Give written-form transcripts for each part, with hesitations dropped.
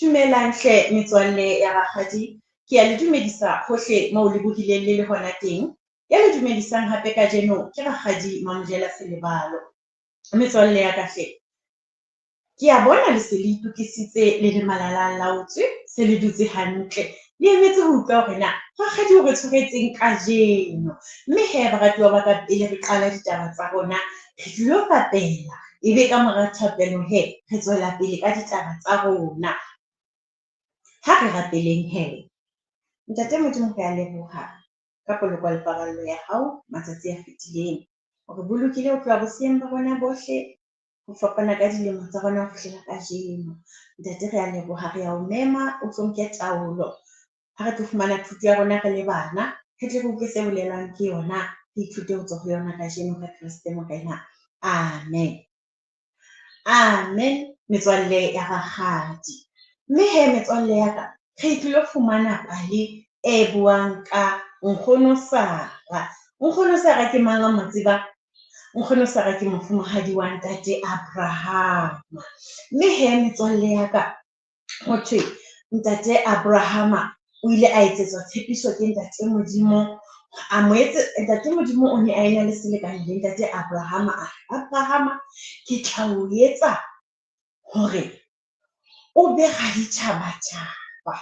Dumelang hle metswalle ya rakgadi, ke a le dumedisa hohle moo le bohileng le hona teng. Ya le dumedisang hape kajeno ke rakgadi Mamojela Selebalo. Metswalle ya ka hle, ke a bona le se le itokisitse le le malala-a-laotswe, se le dutse hantle. Le emetse ho utlwa hore na rakgadi o re tshwaretseng kajeno. Mme hee baratuwa ba ka, pele re qala ditaba tsa rona, re tlilo rapela. Ebe ka mora thapelo hee, re tswela pele ka ditaba tsa rona. Ha re rapeleng hee. Ntate Modimo, ke a leboha ka poloko le parallo ya hao matsatsi a fetileng. O re bolokile ho tloha bosieng ba rona bohle, ho fapana ka dilemo tsa rona ho fihlela kajeno. Ntate re a leboha, re a o mema o tlo nke taolo. Ha re tlo fumana thuto ya rona re le bana, re tle re utlwe se bolelwang ke yona, re ithute ho tswa ho yona kajeno ka Kriste Morena. Amen. Amen, metswalle ya rakgadi. Mme hee metswalle ya ka, re tlilo fumana pale e buang ka Nkgono Sara. Nkgono Sara ke mang a mo tsebang? Nkgono Sara ke mofumahadi wa ntate Abrahama. Mme hee metswalle ya ka, hothwe ntate Abrahama o ile a etsetswa tshepiso ke ntate Modimo. Ntate Modimo o ne a ena le selekane le ntate Abrahama. Abrahama, ke tla o etsa hore o be raditjhabatjhaba.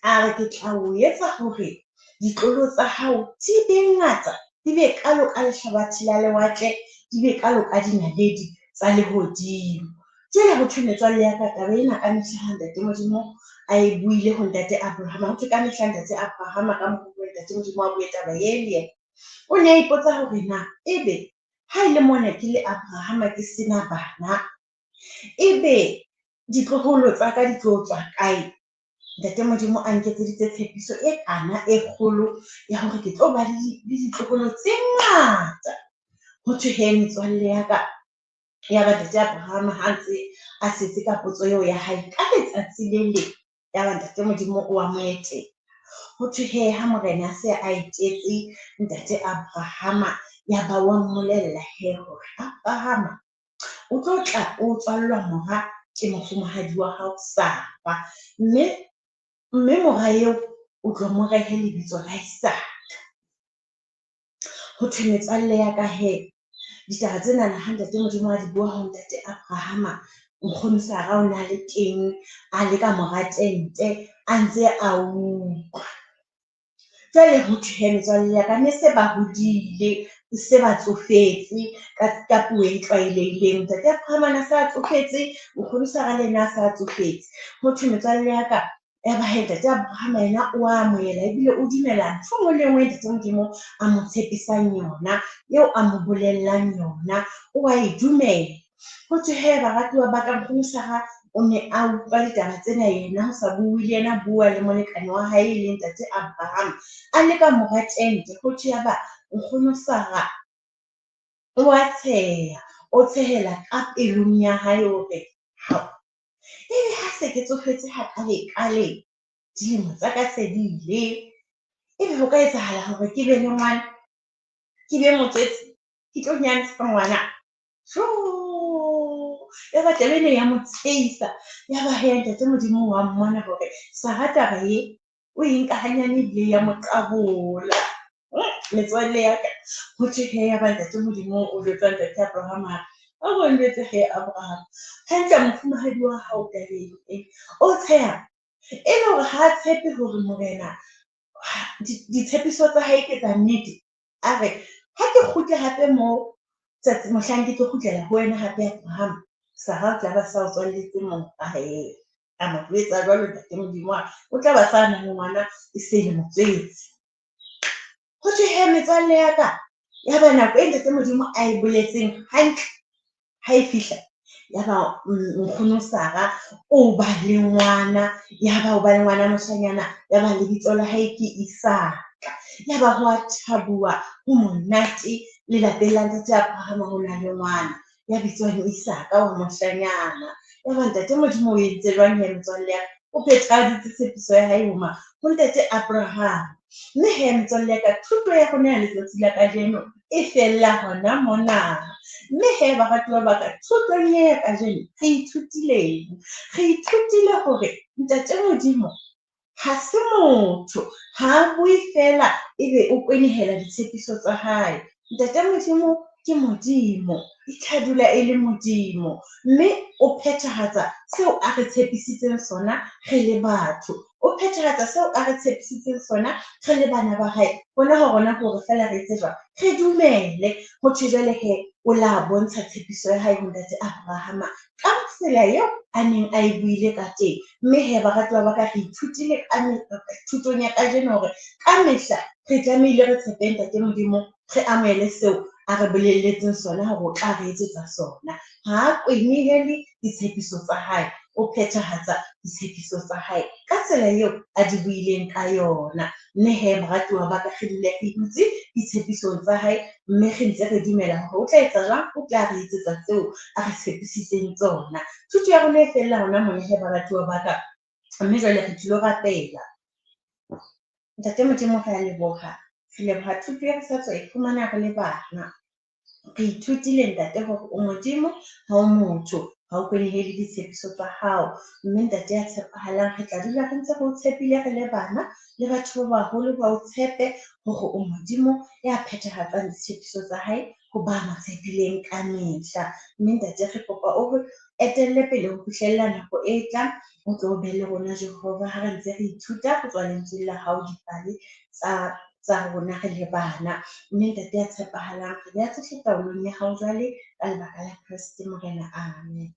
A re ke tla o etsa hore ditlolo tsa hao di be ngata, di be kalo ka lehlabathe la lewatle, di be kalo ka dinaledi tsa lehodimo. Jwale ho thwe metswalle ya ka, taba ena ka mehla ntate Modimo a e buile ho ntate Abrahama. Ho thwe ka mehla ntate Abrahama ka mokgwa ntate Modimo a bue taba ele, o ne a ipotsa hore na ebe ha ele mona ke le Abrahama ke sena bana, ebe ditloholo tsa ka di tlo tswa kae? Ntate Modimo a nketseditse tshepiso e kana e kgolo ya hore ke tlo ba le ditloholo tse ngata. Ho thwe hee metswalle ya ka, ya ba ntate Abrahama ha ntse a setse ka potso eo ya hae ka letsatsi le leng, ya ba ntate Modimo o a mo etela. Ho thwe hee ha morena a se a etetse ntate Abrahama, ya ba wa mmolella hee hore Abrahama o tlo tla o tswallwa mora ke mofumahadi wa hao Sara. Mme mora eo o tlo mo rehe lebitso la Isaka. Ho thwe metswalle ya ka hee, ditaba tsena ha ntate Modimo a di bua ho ntate Abrahama, Nkgono Sara o na le teng, a le ka mora tente, a ntse a utlwa. Jwale ho thwe hee metswalle ya ka, ne se ba hodile, se ba tsofetse ka puo e tlwaelehileng. Ntate Abrahama na sa tsofetse, Nkgono Sara le yena a sa tsofetse. Ho thwe metswalle ya ka, ya ba hee ntate Abrahama yena o amohela ebile o dumela ntho enngwe le enngwe ntate Modimo a mo tshepisang yona, eo a mo bolellang yona, o a e dumela. Ho thwe hee baratuwa ba ka, Nkgono Sara o ne a utlwa ditaba tsena yena ho sa bue le yena, bua le molekane wa hae e leng ntate Abrahama, a le ka mora tente. Ho thwe ya ba Nkgono Sara o a tsheha, o tshehela ka pelong ya hae hore ebe ha se ke tsofetse hakale-kale, dilemo tsa ka se di ile, ebe ho ka etsahala hore ke be le ngwana, ke be motswetse, ke tlo nyantsha ngwana. Ya ba taba ena ya mo tshehisa, ya ba hee ntate Modimo wa mmona hore Sara taba e o e nka hanyane ebile ya mo qabola. Metswalle ya ka, ho thwe hee ya ba ntate Modimo o jwetsa ntate Abrahama, a ko njwetse hee Abraham, hantle mofumahadi wa hao tabeng e, o tsheha e le hore ha tshepe hore morena ditshepiso tsa hae ke tsa nnete. A re ha ke kgutle hape mo mohlang ke tlo kgutlela ho wena hape Abraham, Sara o tla ba sa o tswalletse mora hee. A mo jwetsa jwalo ntate Modimo o tla ba sa nang le ngwana e se le motswetse. Ho thwe hee metswalle ya ka, ya ba nako e ntate Modimo a e boletseng hantle ha e fihla, ya ba Nkgono Sara o ba le ngwana, ya ba o ba le ngwana moshanyana, ya ba lebitso la hae ke Isaka. Ya ba ho a thabuwa, ho monate lelapeng la ntate Abrahama, ho na le ngwana ya bitswang Isaka wa moshanyana. Ya ba ntate Modimo o entse jwang hee metswalle ya ka? O phethahaditse tshepiso ya hae ho ntate Abrahama. Mme hee metswalle ya ka, thuto ya rona ya letsatsi la kajeno e fella hona mona. Mme he baratuwa ba ka, thutong e kajeno re ithutileng. Re ithutile hore Ntate Modimo ha se motho, ha bue fela ebe o kwenehela ditshepiso tsa hae. Ntate Modimo ke Modimo, e tla dula e le Modimo, mme o phethahatsa seo a re tshepisitseng sona re le batho. O phethahatsa seo a re tshepisitseng sona re le bana ba hae. Hona ho rona hore fela re etse jwang? Re dumele. Ho thwe jwale he o la bontsha tshepiso ya hae ho Ntate Abrahama ka tsela eo a neng a e buile ka teng. Mme he baratuwa ba ka, re ithutile thutong ya kajeno hore ka mehla re tlamehile re tshepe Ntate Modimo, re amohele seo a re bolelletseng sona hore o tla re etsetsa sona. Ha kwenehele ditshepiso tsa hae, o phethahatsa ditshepiso tsa hae ka tsela eo a di buileng ka yona. Mme he baratuwa ba ka, re dule re dutse ditshepisong tsa hae, mme re ntse re dumela hore o tla etsa jwang, o tla re etsetsa tseo a re tshepisitseng tsona. Thuto ya rona e fella hona mona he baratuwa ba ka, mme jwale re tlilo rapela. Ntate Modimo re a leboha, re leboha thuto e re sa tswa e fumana re le bana. Re ithutile ntate hore o Modimo, ha o motho, ha o kwenehele ditshepiso tsa hao. Mme ntate ya tshepahalang, re tla dula re ntse re o tshepile re le bana, le batho ba baholo ba o tshepe hore o Modimo ya phethahatsang ditshepiso tsa hae ho ba mo tshepileng ka mehla. Mme ntate re kopa o re etelle pele ho fihlella nako e tlang, o tlo be le rona Jehova, ha re ntse re ithuta ho tswa lentsweng la hao, dipale tsa rona re le bana. Mme ntate ya tshepahalang, re beha tsohle taolong ya hao jwale ka lebaka la Kreste Morena. Amen.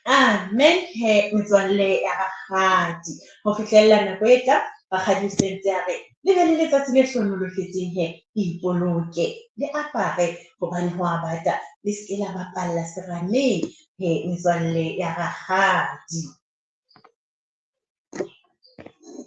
Amen he metswalle ya rakgadi, ho fihlella nako e tlang rakgadi o sentse a re le be le letsatsi le hlonolofetseng he, ipoloke le apare hobane ho a bata, le se ke la bapalla serameng he metswalle ya rakgadi.